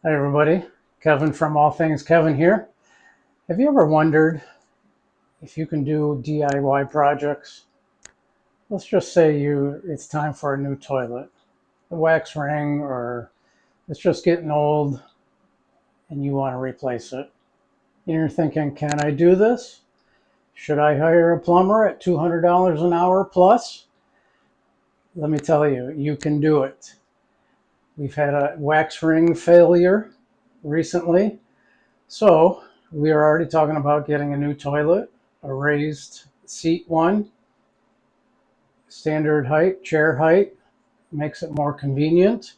Hi everybody, Kevin from All Things Kevin here. Have you ever wondered if you can do DIY projects? Let's just say it's time for a new toilet, the wax ring, or it's just getting old and you want to replace it. And you're thinking, can I do this? Should I hire a plumber at $200 an hour plus? Let me tell you, you can do it. We've had a wax ring failure recently. So we are already talking about getting a new toilet, a raised seat one, standard height, chair height, makes it more convenient.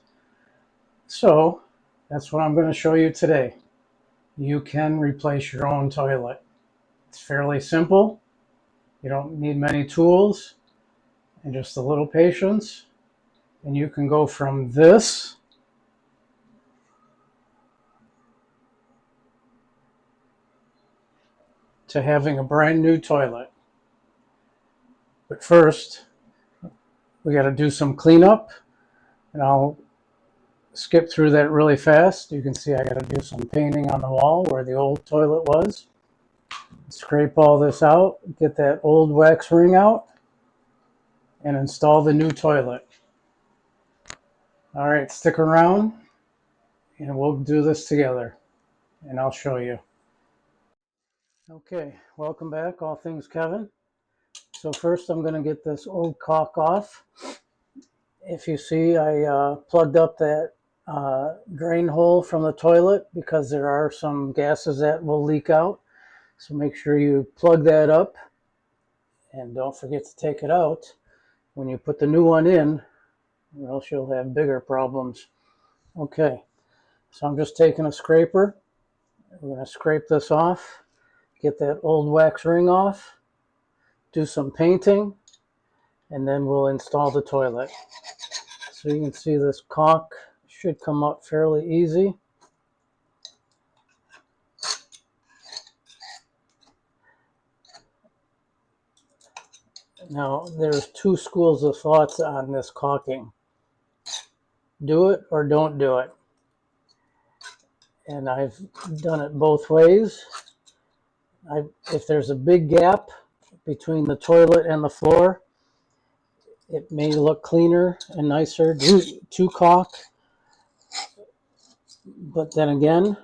So that's what I'm going to show you today. You can replace your own toilet. It's fairly simple. You don't need many tools and just a little patience. And you can go from this to having a brand new toilet. But first, we got to do some cleanup, and I'll skip through that really fast. You can see I got to do some painting on the wall where the old toilet was. Scrape all this out, get that old wax ring out, and install the new toilet. All right, stick around and we'll do this together and I'll show you. Okay, welcome back, All Things Kevin. So first I'm going to get this old caulk off. If you see, I plugged up that drain hole from the toilet because there are some gases that will leak out. So make sure you plug that up and don't forget to take it out when you put the new one in, or else you'll have bigger problems. Okay, so I'm just taking a scraper. We're going to scrape this off, get that old wax ring off, do some painting, and then we'll install the toilet. So you can see this caulk should come up fairly easy. Now, there's two schools of thoughts on this caulking. Do it or don't do it. And I've done it both ways. If there's a big gap between the toilet and the floor, it may look cleaner and nicer to caulk. But then again,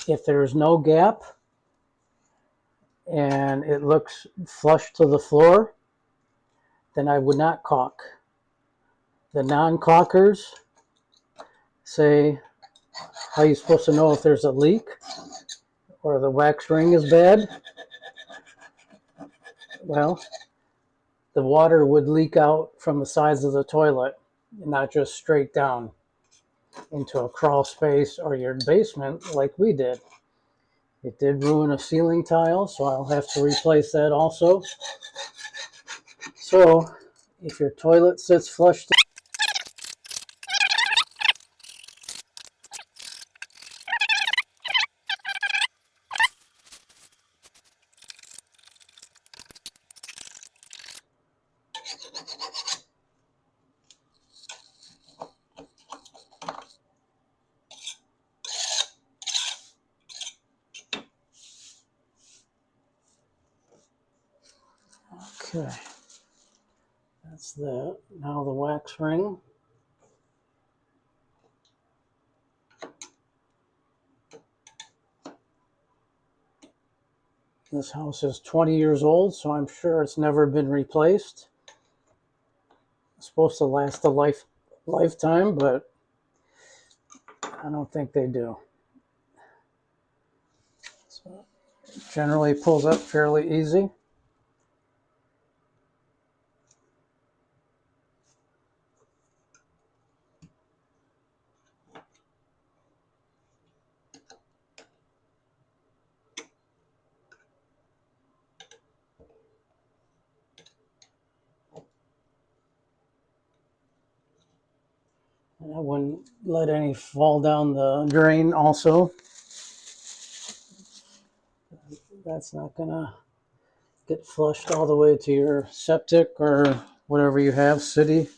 if there's no gap and it looks flush to the floor, then I would not caulk. The non-caulkers say, how are you supposed to know if there's a leak or the wax ring is bad? Well, the water would leak out from the sides of the toilet, not just straight down into a crawl space or your basement like we did. It did ruin a ceiling tile, so I'll have to replace that also. So if your toilet sits flush to okay, that's that. Now the wax ring. This house is 20 years old, so I'm sure it's never been replaced. It's supposed to last a lifetime, but I don't think they do. So it generally pulls up fairly easy. I wouldn't let any fall down the drain also. That's not gonna get flushed all the way to your septic or whatever you have, city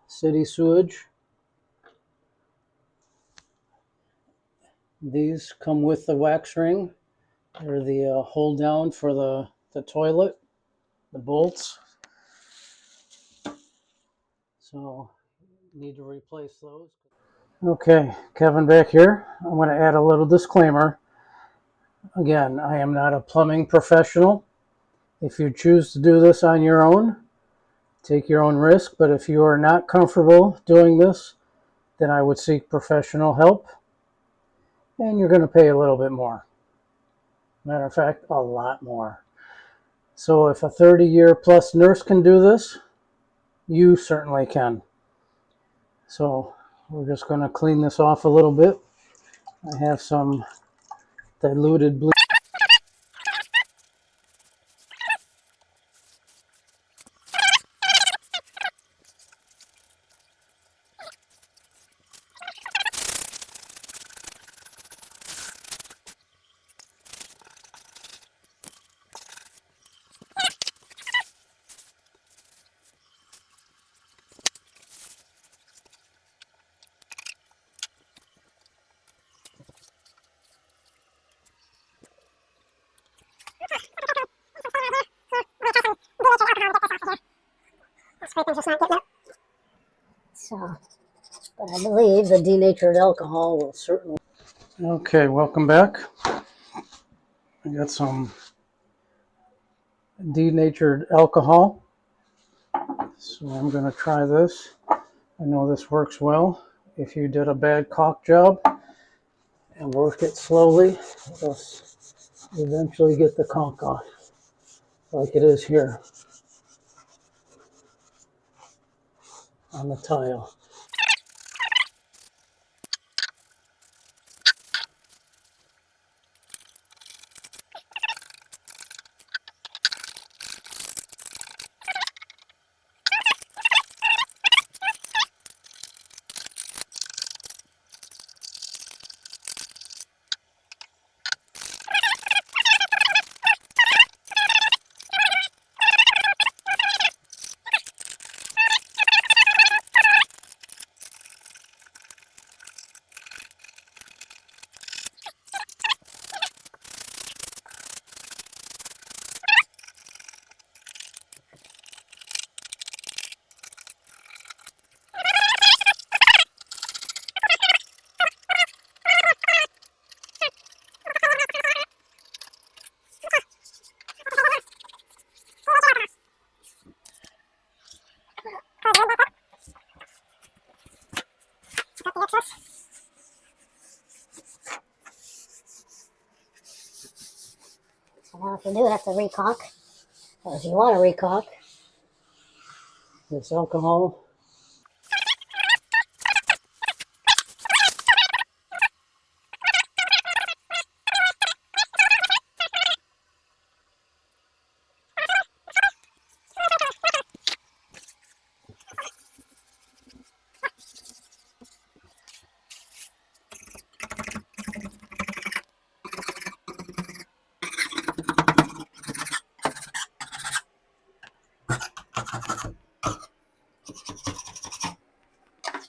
sewage. These come with the wax ring. They're the hold down for the toilet, the bolts. So need to replace those. Okay, Kevin back here. I'm going to add a little disclaimer. Again, I am not a plumbing professional. If you choose to do this on your own, take your own risk. But if you are not comfortable doing this, then I would seek professional help. And you're going to pay a little bit more. Matter of fact, a lot more. So if a 30-year plus nurse can do this, you certainly can. So we're just going to clean this off a little bit. I have some diluted bleach. So, but I believe the denatured alcohol will certainly. Okay, welcome back. I got some denatured alcohol. So I'm going to try this. I know this works well. If you did a bad caulk job and work it slowly, you'll eventually get the caulk off, like it is here on the tile. So now if you do have to recaulk, or if you want to recaulk, this alcohol.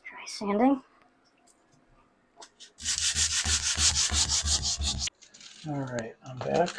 Try sanding. All right, I'm back.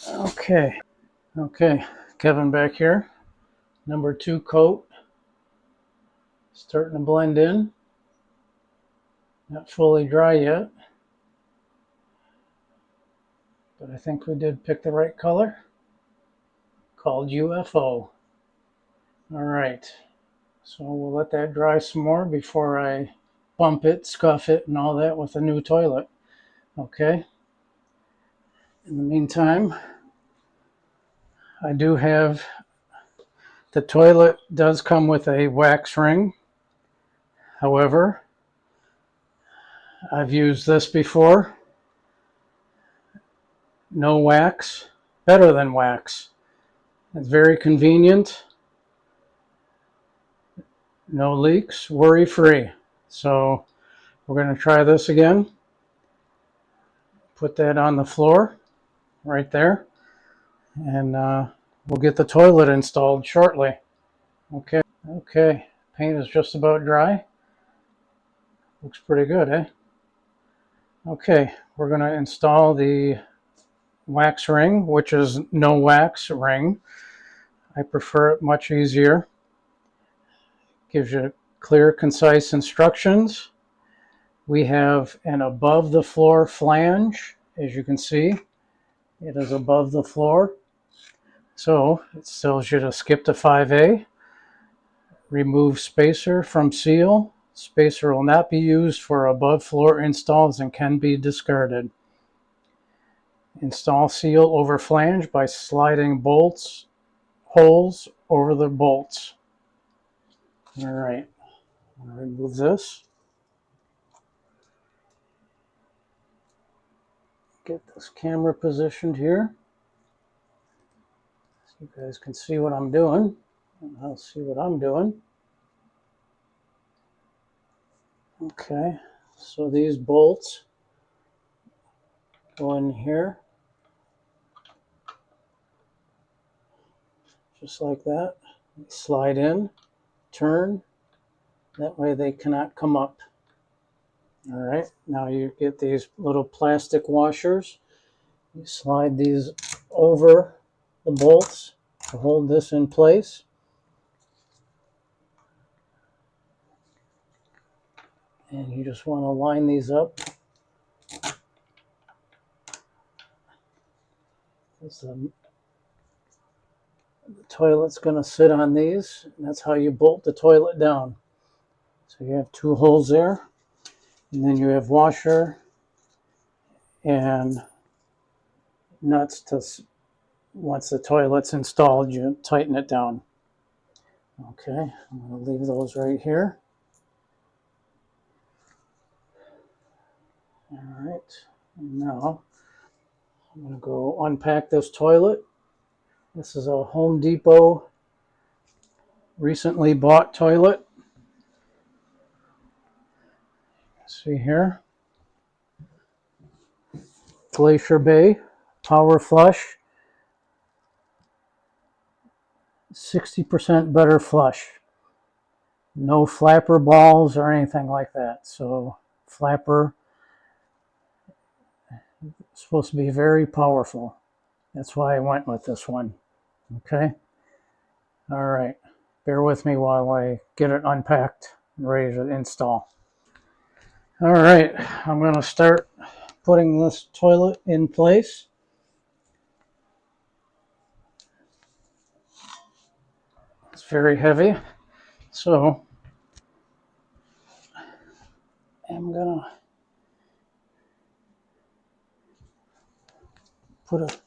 Okay, Okay, Kevin back here. Number 2 coat. Starting to blend in. Not fully dry yet. But I think we did pick the right color. Called UFO. Alright. So we'll let that dry some more before I bump it, scuff it, and all that with a new toilet. Okay. In the meantime, I do have, the toilet does come with a wax ring. However, I've used this before. No wax, better than wax. It's very convenient. No leaks, worry free. So we're going to try this again. Put that on the floor right there. And we'll get the toilet installed shortly. Okay. Okay. Paint is just about dry. Looks pretty good, eh? Okay. We're going to install the wax ring, which is no wax ring. I prefer it much easier. Gives you clear, concise instructions. We have an above the floor flange, as you can see. It is above the floor. So it tells you to skip to 5A. Remove spacer from seal. Spacer will not be used for above floor installs and can be discarded. Install seal over flange by sliding holes over the bolts. All right, I'll remove this. Get this camera positioned here so you guys can see what I'm doing, and I'll see what I'm doing. Okay, so these bolts go in here just like that. Slide in, turn, that way they cannot come up. All right, now you get these little plastic washers. You slide these over the bolts to hold this in place. And you just want to line these up. The toilet's going to sit on these, and that's how you bolt the toilet down. So you have 2 holes there, and then you have washer and nuts to, once the toilet's installed, you tighten it down. Okay, I'm going to leave those right here. All right, and now I'm going to go unpack this toilet. This is a Home Depot recently bought toilet. See here, Glacier Bay Power Flush, 60% better flush. No flapper balls or anything like that. So flapper is supposed to be very powerful. That's why I went with this one. Okay. All right. Bear with me while I get it unpacked and ready to install. All right. I'm going to start putting this toilet in place. It's very heavy. So I'm going to put a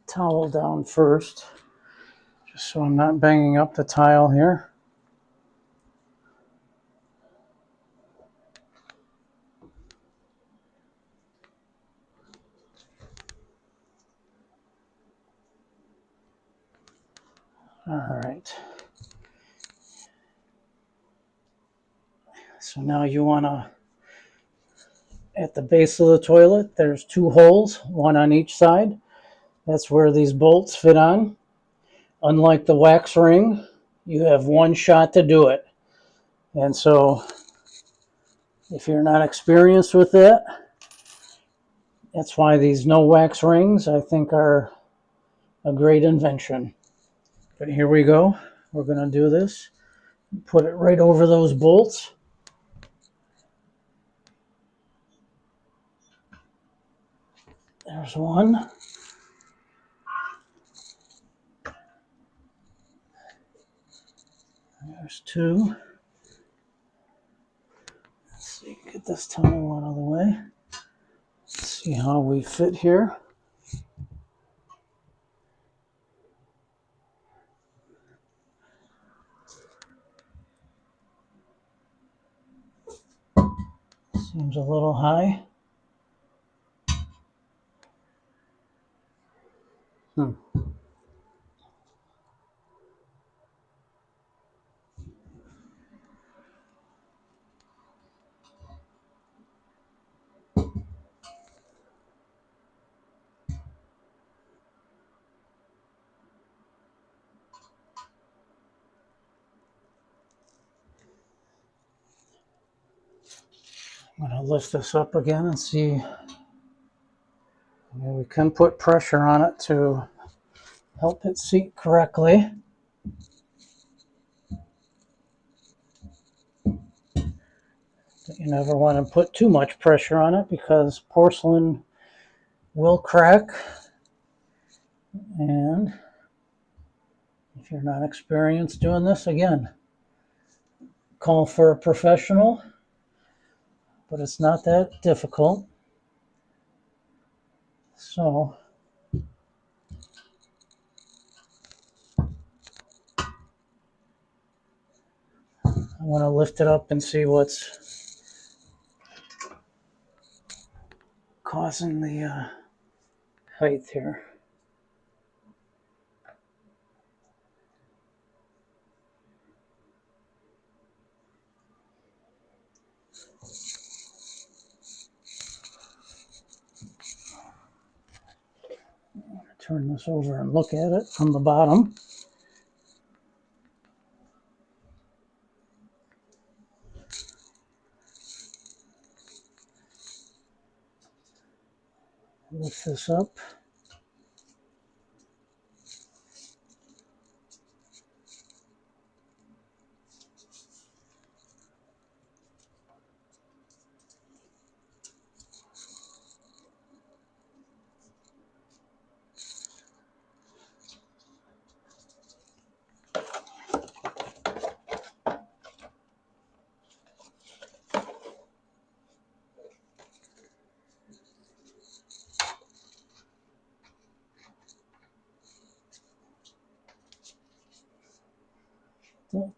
towel down first, just so I'm not banging up the tile here. All right. So now you want to, at the base of the toilet, there's 2 holes, one on each side. That's where these bolts fit on. Unlike the wax ring, you have one shot to do it. And so if you're not experienced with it, that's why these no wax rings, I think, are a great invention. But here we go. We're going to do this. Put it right over those bolts. There's one. There's two. Let's see, get this tiny one out of the way. Let's see how we fit here. Seems a little high. I'm going to lift this up again and see. We can put pressure on it to help it seat correctly. But you never want to put too much pressure on it because porcelain will crack. And if you're not experienced doing this, again, call for a professional, but it's not that difficult. So I want to lift it up and see what's causing the height here. Turn this over and look at it from the bottom. Lift this up.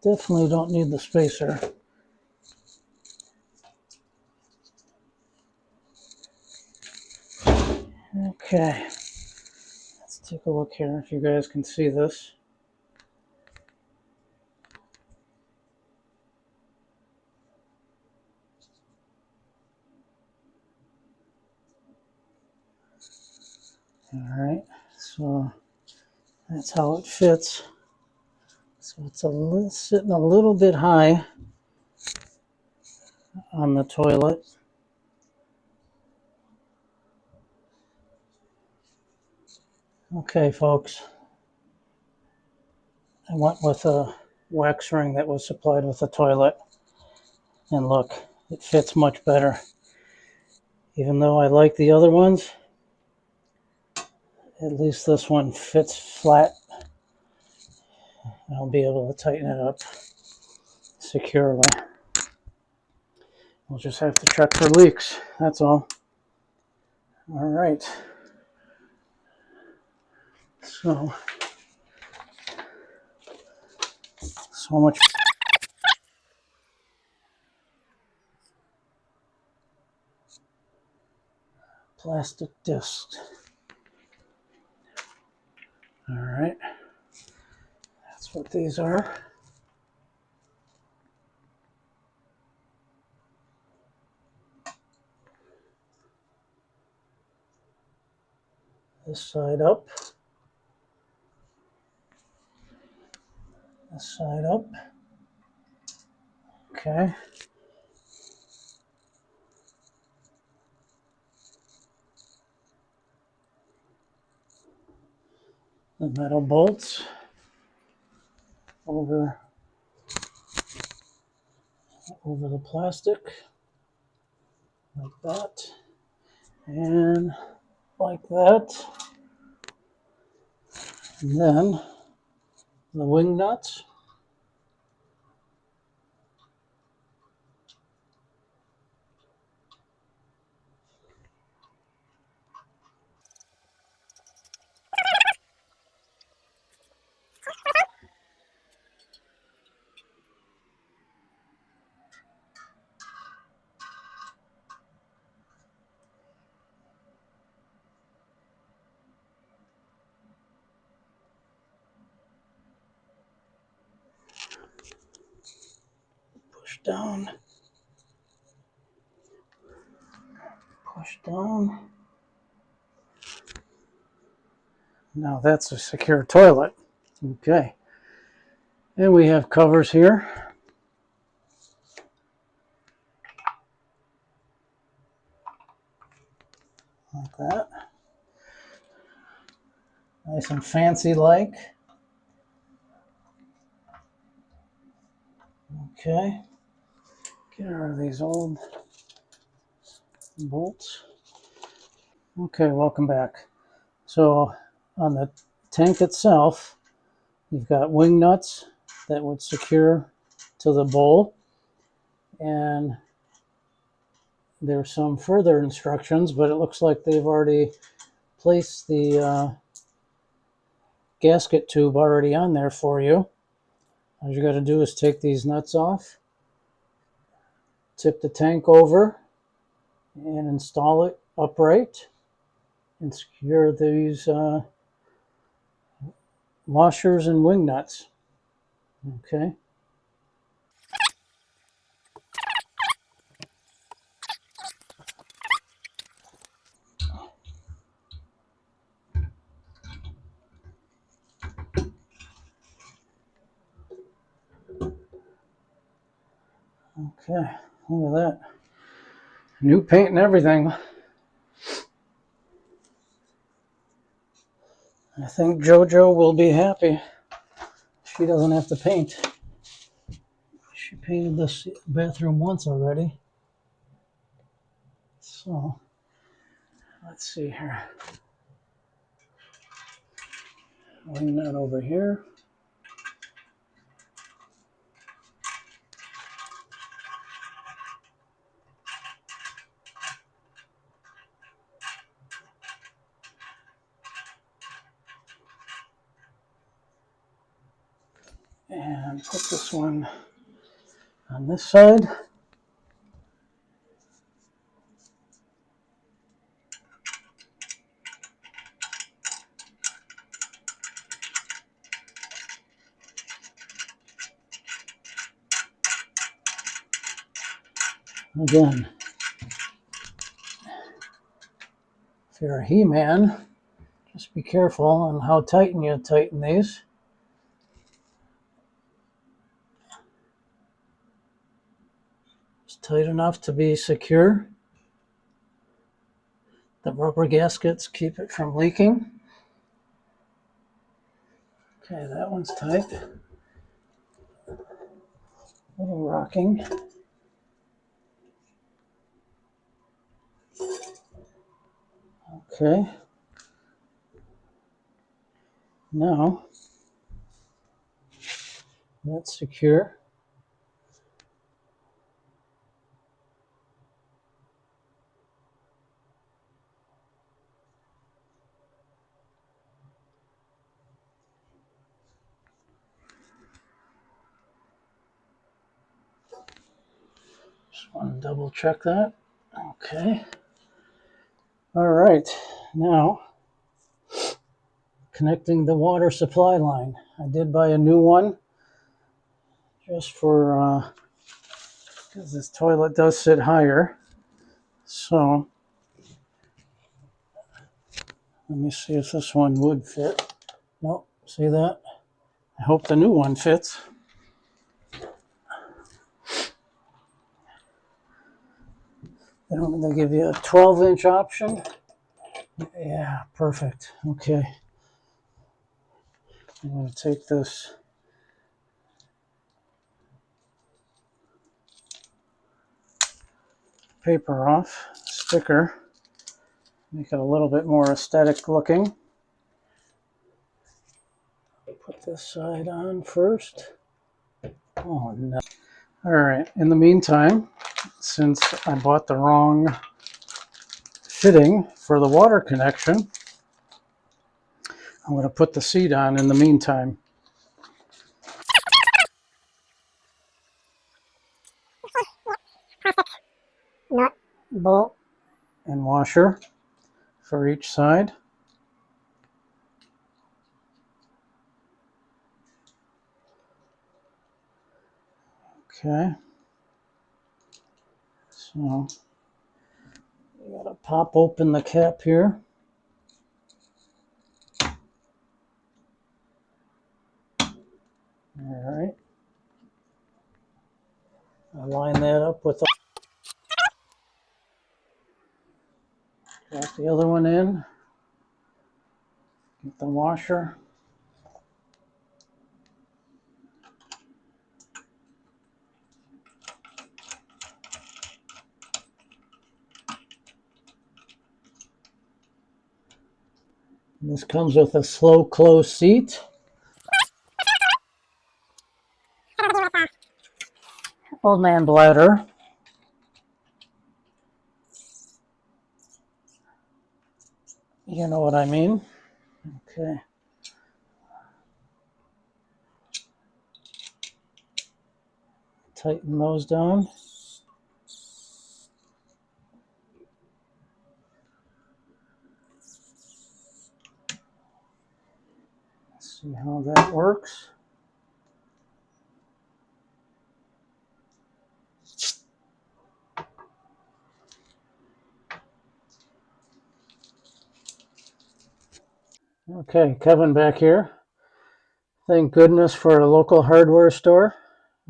Definitely don't need the spacer. Okay, let's take a look here if you guys can see this. All right, so that's how it fits. So it's sitting a little bit high on the toilet. Okay, folks. I went with a wax ring that was supplied with the toilet. And look, it fits much better. Even though I like the other ones, at least this one fits flat. I'll be able to tighten it up securely. We'll just have to check for leaks, that's all. All right. So much plastic discs. All right. That's what these are. This side up. This side up. Okay. the metal bolts over the plastic like that, and like that. And then the wing nuts. Push down, push down. Now that's a secure toilet. Okay. And we have covers here. Like that. Nice and fancy like. Okay. Get rid of these old bolts. Okay, welcome back. So on the tank itself, you've got wing nuts that would secure to the bowl. And there's some further instructions, but it looks like they've already placed the gasket tube already on there for you. All you got to do is take these nuts off, tip the tank over, and install it upright, and secure these washers and wing nuts. Okay. Okay, look at that. New paint and everything. I think JoJo will be happy. She doesn't have to paint. She painted this bathroom once already. So, let's see here. Wing nut over here. And put this one on this side. Again, if you're a He-Man, just be careful on how you tighten these. It's tight enough to be secure. The rubber gaskets keep it from leaking. Okay, that one's tight. A little rocking. Okay. Now, that's secure. Just want to double check that. Okay. All right. Now, connecting the water supply line. I did buy a new one just for, because this toilet does sit higher. So, let me see if this one would fit. Nope, see that? I hope the new one fits. They give you a 12-inch option. Yeah, perfect. Okay. I'm going to take this paper off, sticker, make it a little bit more aesthetic looking. Put this side on first. Oh no. All right, in the meantime, since I bought the wrong fitting for the water connection, I'm going to put the seat on in the meantime. Nut, bolt, and washer for each side. Okay. So you gotta pop open the cap here. All right. I'll line that up with the, drop the other one in. Get the washer. This comes with a slow close seat. Old man bladder. You know what I mean. Okay. Tighten those down. Let's see how that works. Okay, Kevin back here. Thank goodness for a local hardware store.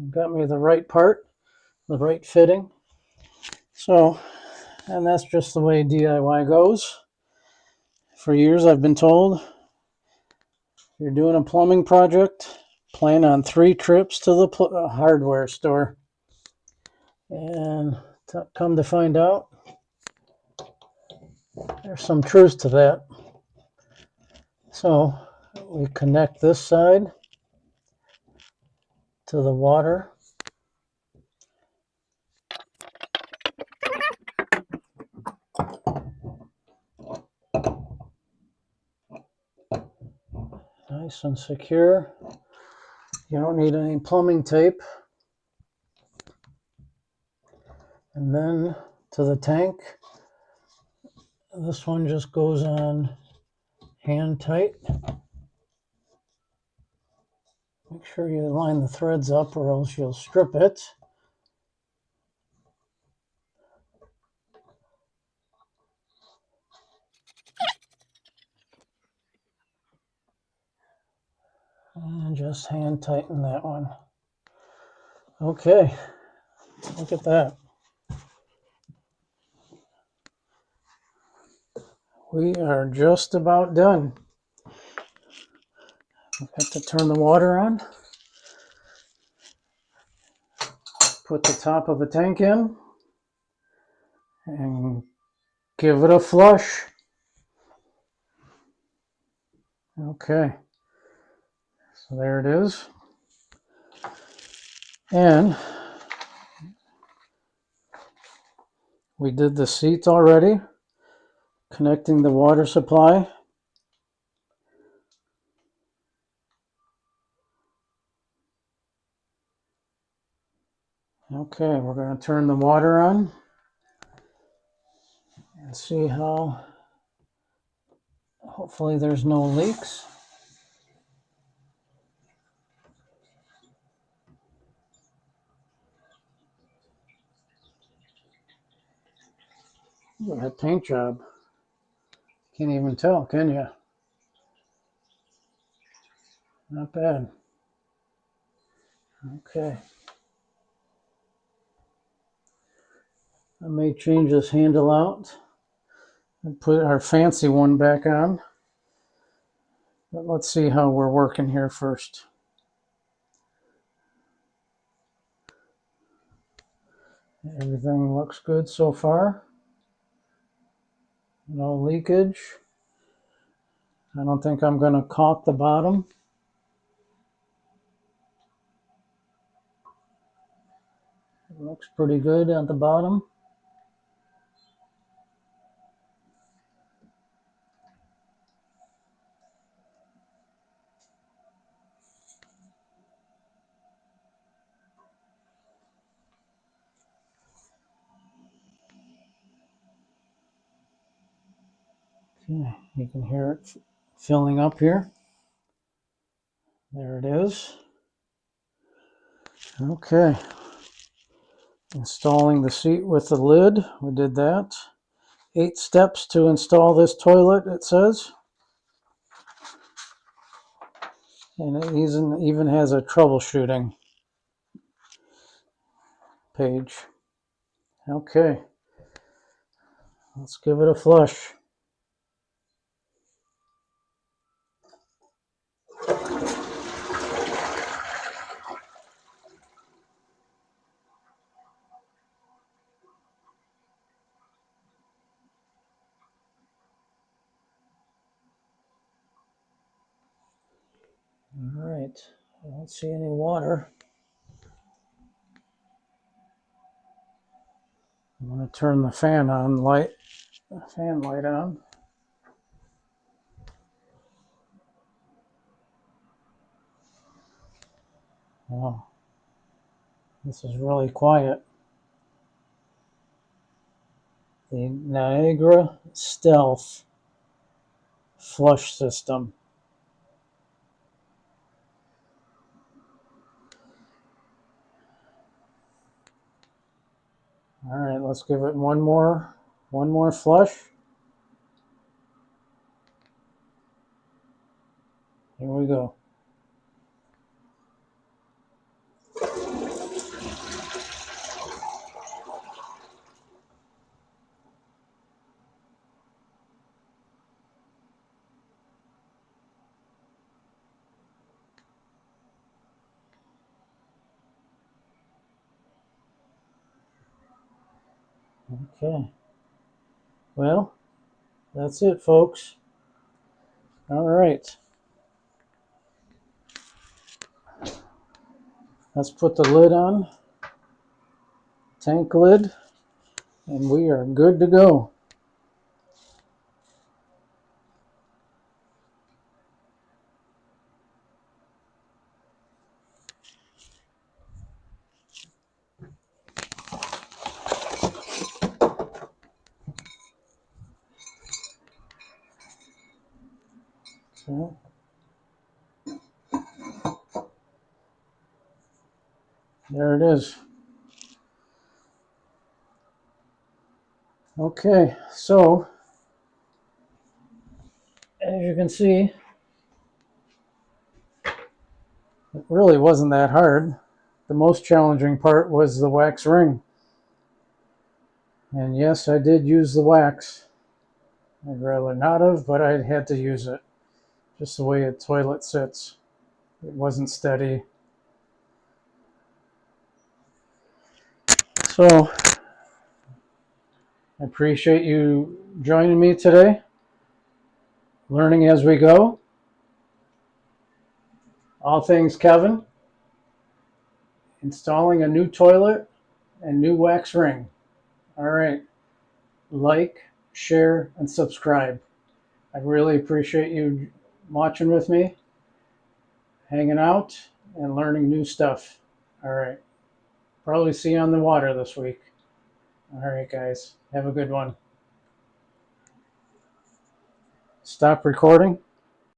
Got me the right part, the right fitting. So, and that's just the way DIY goes. For years I've been told, if you're doing a plumbing project, plan on 3 trips to the hardware store. And come to find out, there's some truth to that. So we connect this side to the water. Nice and secure. You don't need any plumbing tape. And then to the tank, this one just goes on hand tight. Make sure you line the threads up or else you'll strip it. And just hand tighten that one. Okay, look at that. We are just about done. We have to turn the water on. Put the top of the tank in and give it a flush. Okay, so there it is. And we did the seats already, connecting the water supply. Okay, we're going to turn the water on and see how, hopefully there's no leaks. Look at that paint job. Can't even tell, can you? Not bad. Okay. I may change this handle out and put our fancy one back on. But let's see how we're working here first. Everything looks good so far. No leakage. I don't think I'm going to caulk the bottom. It looks pretty good at the bottom. Okay, you can hear it filling up here. There it is. Okay. Installing the seat with the lid. We did that. 8 steps to install this toilet, it says. And it even has a troubleshooting page. Okay. Let's give it a flush. All right. I don't see any water. I'm going to turn the fan light on. Wow. This is really quiet. The Niagara Stealth flush system. All right, let's give it one more flush. Here we go. Okay. Well, that's it, folks. All right. Let's put the lid on. Tank lid. And we are good to go. So, there it is. Okay, so as you can see, it really wasn't that hard. The most challenging part was the wax ring. And yes, I did use the wax. I'd rather not have, but I had to use it. Just the way a toilet sits. It wasn't steady. So, I appreciate you joining me today. Learning as we go. All things Kevin. Installing a new toilet and new wax ring. All right. Like, share, and subscribe. I really appreciate you watching with me, hanging out, and learning new stuff. All right. Probably see you on the water this week. All right, guys. Have a good one. Stop recording.